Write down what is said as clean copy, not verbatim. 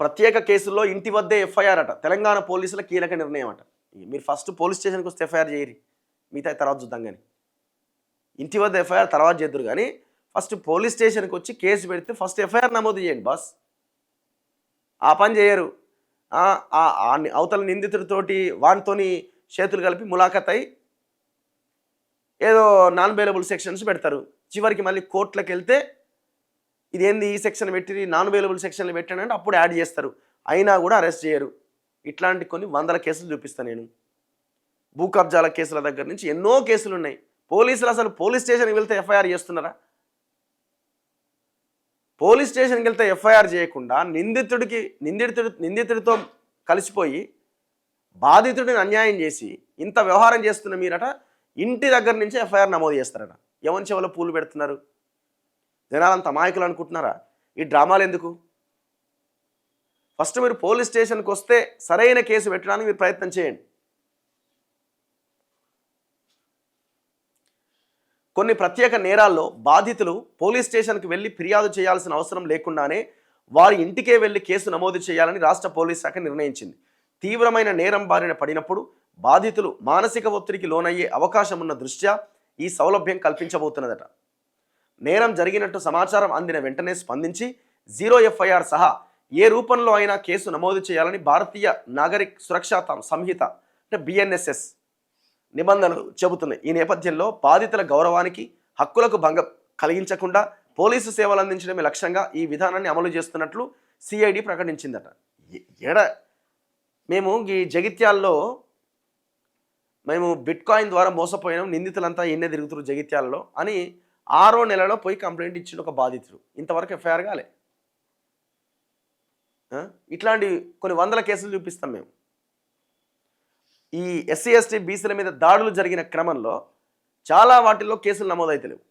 ప్రత్యేక కేసుల్లో ఇంటి వద్దే ఎఫ్ఐఆర్ అట. తెలంగాణ పోలీసుల కీలక నిర్ణయం అట. మీరు ఫస్ట్ పోలీస్ స్టేషన్కి వస్తే ఎఫ్ఐఆర్ చేయరి, మిగతా తర్వాత చూద్దాం. కానీ ఇంటి వద్ద ఎఫ్ఐఆర్ తర్వాత చేద్దరు, కానీ ఫస్ట్ పోలీస్ స్టేషన్కి వచ్చి కేసు పెడితే ఫస్ట్ ఎఫ్ఐఆర్ నమోదు చేయండి బాస్. ఆ పని చేయరు. అవతల నిందితుడితోటి వానితోని చేతులు కలిపి ములాఖత్ అయి ఏదో నాన్ బెయిలబుల్ సెక్షన్స్ పెడతారు. చివరికి మళ్ళీ కోర్టులకు వెళ్తే ఇదేంది ఈ సెక్షన్ పెట్టి నాన్ బెయిలబుల్ సెక్షన్లు పెట్టానంటే అప్పుడు యాడ్ చేస్తారు. అయినా కూడా అరెస్ట్ చేయరు. ఇట్లాంటి కొన్ని వందల కేసులు చూపిస్తాను నేను. భూ కబ్జాల కేసుల దగ్గర నుంచి ఎన్నో కేసులు ఉన్నాయి. పోలీసులు అసలు పోలీస్ స్టేషన్కి వెళ్తే ఎఫ్ఐఆర్ చేస్తున్నారా? పోలీస్ స్టేషన్కి వెళ్తే ఎఫ్ఐఆర్ చేయకుండా నిందితుడితో కలిసిపోయి బాధితుడిని అన్యాయం చేసి ఇంత వ్యవహారం చేస్తున్న మీరట ఇంటి దగ్గర నుంచి ఎఫ్ఐఆర్ నమోదు చేస్తారట. ఎవరి చెవులో పూలు పెడుతున్నారు? జనాలంత అమాయకులు అనుకుంటున్నారా? ఈ డ్రామాలు ఎందుకు? ఫస్ట్ మీరు పోలీస్ స్టేషన్కి వస్తే సరైన కేసు పెట్టడానికి మీరు ప్రయత్నం చేయండి. కొన్ని ప్రత్యేక నేరాల్లో బాధితులు పోలీస్ స్టేషన్కి వెళ్ళి ఫిర్యాదు చేయాల్సిన అవసరం లేకుండానే వారి ఇంటికే వెళ్ళి కేసు నమోదు చేయాలని రాష్ట్ర పోలీస్ శాఖ నిర్ణయించింది. తీవ్రమైన నేరం బారిన పడినప్పుడు బాధితులు మానసిక ఒత్తిడికి లోనయ్యే అవకాశం ఉన్న దృష్ట్యా ఈ సౌలభ్యం కల్పించబోతున్నదట. నేరం జరిగినట్టు సమాచారం అందిన వెంటనే స్పందించి 0 ఎఫ్ఐఆర్ సహా ఏ రూపంలో అయినా కేసు నమోదు చేయాలని భారతీయ నాగరిక సురక్షా సంహిత అంటే BNSS నిబంధనలు చెబుతున్నాయి. ఈ నేపథ్యంలో బాధితుల గౌరవానికి హక్కులకు భంగం కలిగించకుండా పోలీసు సేవలు అందించడమే లక్ష్యంగా ఈ విధానాన్ని అమలు చేస్తున్నట్లు CID ప్రకటించిందట. మేము ఈ జగిత్యాల్లో బిట్కాయిన్ ద్వారా మోసపోయినాం, నిందితులంతా ఎన్నే తిరుగుతున్నారు జగిత్యాలలో అని 6వ నెలలో పోయి కంప్లైంట్ ఇచ్చిన ఒక బాధితుడు. ఇంతవరకు ఎఫ్ఐఆర్ కాలే. ఇట్లాంటి కొన్ని వందల కేసులు చూపిస్తాం మేము. ఈ SC ST బీసీల మీద దాడులు జరిగిన క్రమంలో చాలా వాటిల్లో కేసులు నమోదైతలేవు.